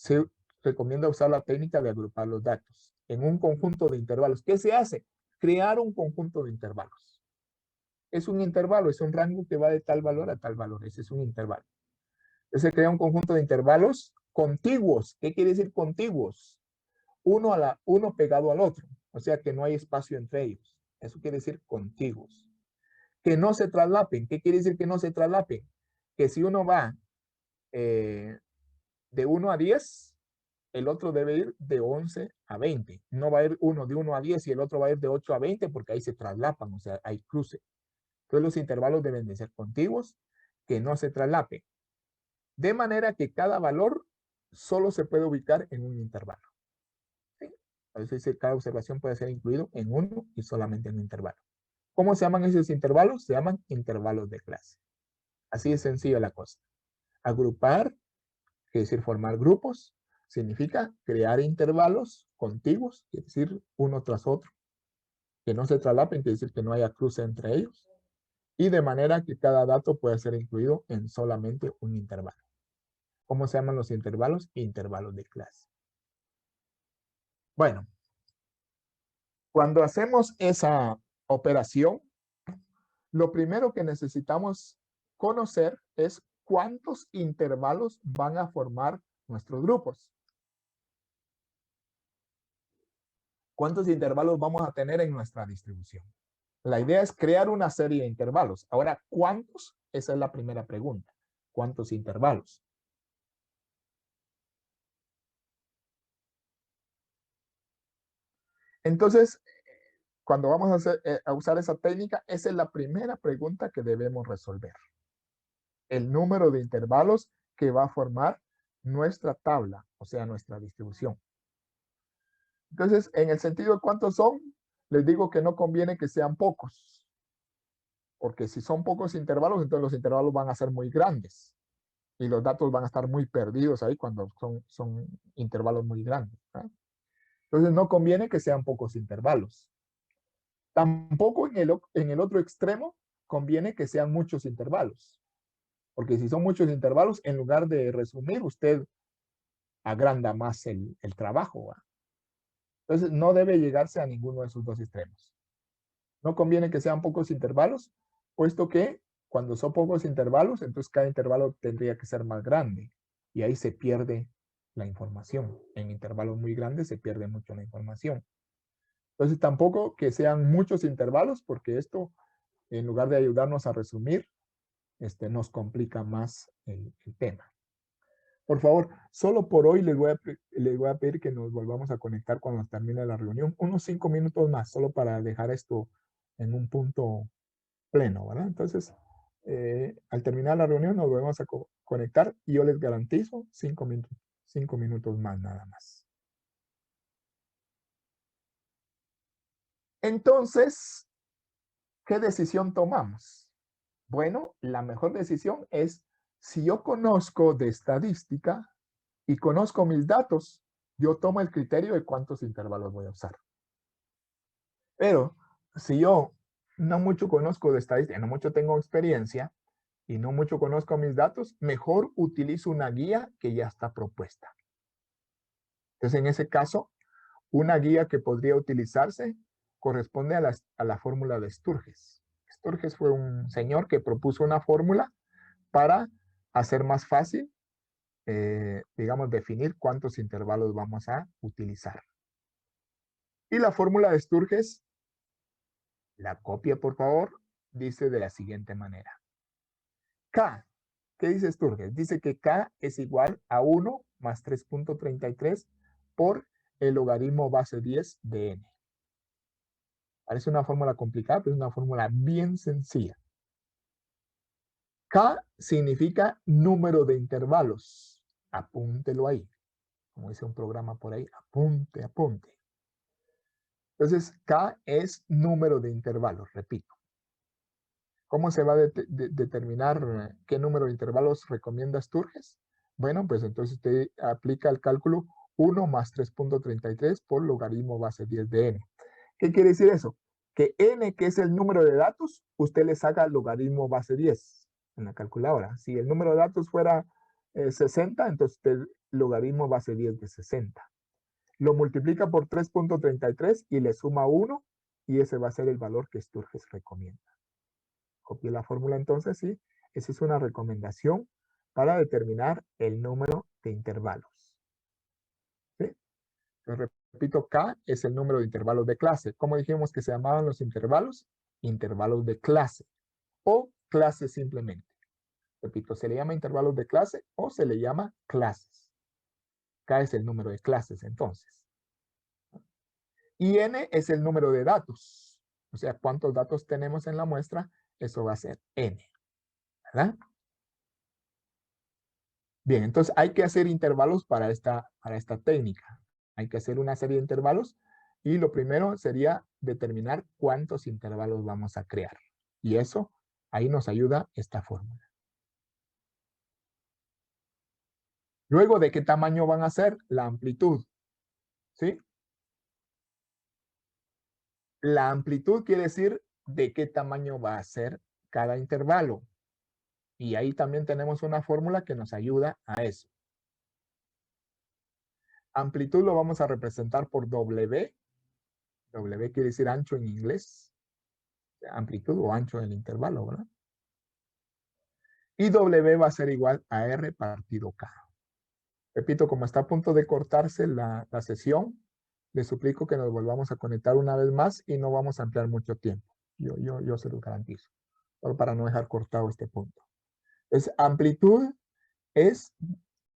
se recomienda usar la técnica de agrupar los datos en un conjunto de intervalos. ¿Qué se hace? Crear un conjunto de intervalos. Es un intervalo, es un rango que va de tal valor a tal valor. Ese es un intervalo. Entonces se crea un conjunto de intervalos contiguos. ¿Qué quiere decir contiguos? Uno pegado al otro. O sea que no hay espacio entre ellos. Eso quiere decir contiguos. Que no se traslapen. ¿Qué quiere decir que no se traslapen? Que si uno va de 1 a 10, el otro debe ir de 11 a 20. No va a ir uno de 1 a 10 y el otro va a ir de 8 a 20 porque ahí se traslapan, o sea, hay cruce. Entonces los intervalos deben de ser contiguos, que no se traslapen. De manera que cada valor solo se puede ubicar en un intervalo. ¿Sí? A veces cada observación puede ser incluido en uno y solamente en un intervalo. ¿Cómo se llaman esos intervalos? Se llaman intervalos de clase. Así es sencilla la cosa. Agrupar, quiere decir formar grupos, significa crear intervalos contiguos, quiere decir uno tras otro, que no se traslapen, quiere decir que no haya cruce entre ellos, y de manera que cada dato pueda ser incluido en solamente un intervalo. ¿Cómo se llaman los intervalos? Intervalos de clase. Bueno, cuando hacemos esa operación, lo primero que necesitamos conocer es cuántos intervalos van a formar nuestros grupos. ¿Cuántos intervalos vamos a tener en nuestra distribución? La idea es crear una serie de intervalos. Ahora, ¿cuántos? Esa es la primera pregunta. ¿Cuántos intervalos? Entonces, cuando vamos a usar esa técnica, esa es la primera pregunta que debemos resolver. El número de intervalos que va a formar nuestra tabla, o sea, nuestra distribución. Entonces, en el sentido de cuántos son, les digo que no conviene que sean pocos. Porque si son pocos intervalos, entonces los intervalos van a ser muy grandes. Y los datos van a estar muy perdidos ahí cuando son intervalos muy grandes. ¿Eh? Entonces no conviene que sean pocos intervalos. Tampoco en el otro extremo conviene que sean muchos intervalos. Porque si son muchos intervalos, en lugar de resumir, usted agranda más el trabajo. ¿Va? Entonces no debe llegarse a ninguno de esos dos extremos. No conviene que sean pocos intervalos, puesto que cuando son pocos intervalos, entonces cada intervalo tendría que ser más grande. Y ahí se pierde la información. En intervalos muy grandes se pierde mucho la información. Entonces tampoco que sean muchos intervalos, porque esto, en lugar de ayudarnos a resumir, nos complica más el tema. Por favor, solo por hoy les voy a pedir que nos volvamos a conectar cuando termine la reunión. Unos 5 minutos más, solo para dejar esto en un punto pleno, ¿verdad? Entonces, al terminar la reunión nos volvemos a conectar y yo les garantizo 5 minutos más nada más. Entonces, ¿qué decisión tomamos? Bueno, la mejor decisión es, si yo conozco de estadística y conozco mis datos, yo tomo el criterio de cuántos intervalos voy a usar. Pero si yo no mucho conozco de estadística, no mucho tengo experiencia y no mucho conozco mis datos, mejor utilizo una guía que ya está propuesta. Entonces, en ese caso, una guía que podría utilizarse corresponde a la fórmula de Sturges. Sturges fue un señor que propuso una fórmula para hacer más fácil, digamos, definir cuántos intervalos vamos a utilizar. Y la fórmula de Sturges, la copia por favor, dice de la siguiente manera. K, ¿qué dice Sturges? Dice que K es igual a 1 más 3.33 por el logaritmo base 10 de n. Parece una fórmula complicada, pero es una fórmula bien sencilla. K significa número de intervalos. Apúntelo ahí. Como dice un programa por ahí, apunte, apunte. Entonces, K es número de intervalos, repito. ¿Cómo se va a determinar qué número de intervalos recomienda Sturges? Bueno, pues entonces usted aplica el cálculo 1 más 3.33 por logaritmo base 10 de n. ¿Qué quiere decir eso? Que n, que es el número de datos, usted le saca logaritmo base 10 en la calculadora. Si el número de datos fuera 60, entonces usted logaritmo base 10 de 60. Lo multiplica por 3.33 y le suma 1 y ese va a ser el valor que Sturges recomienda. Copié la fórmula entonces, sí. Esa es una recomendación para determinar el número de intervalos. ¿Sí? Entonces, repito, K es el número de intervalos de clase. ¿Cómo dijimos que se llamaban los intervalos? Intervalos de clase o clase simplemente. Repito, se le llama intervalos de clase o se le llama clases. K es el número de clases entonces. Y N es el número de datos. O sea, cuántos datos tenemos en la muestra, eso va a ser N. ¿Verdad? Bien, entonces hay que hacer intervalos para esta técnica. Hay que hacer una serie de intervalos y lo primero sería determinar cuántos intervalos vamos a crear. Y eso, ahí nos ayuda esta fórmula. Luego, ¿de qué tamaño van a ser? La amplitud. ¿Sí? La amplitud quiere decir de qué tamaño va a ser cada intervalo. Y ahí también tenemos una fórmula que nos ayuda a eso. Amplitud lo vamos a representar por W. W quiere decir ancho en inglés. Amplitud o ancho del intervalo, ¿verdad? Y W va a ser igual a R partido K. Repito, como está a punto de cortarse la sesión, les suplico que nos volvamos a conectar una vez más y no vamos a ampliar mucho tiempo. Yo se lo garantizo. Solo para no dejar cortado este punto. Entonces, amplitud es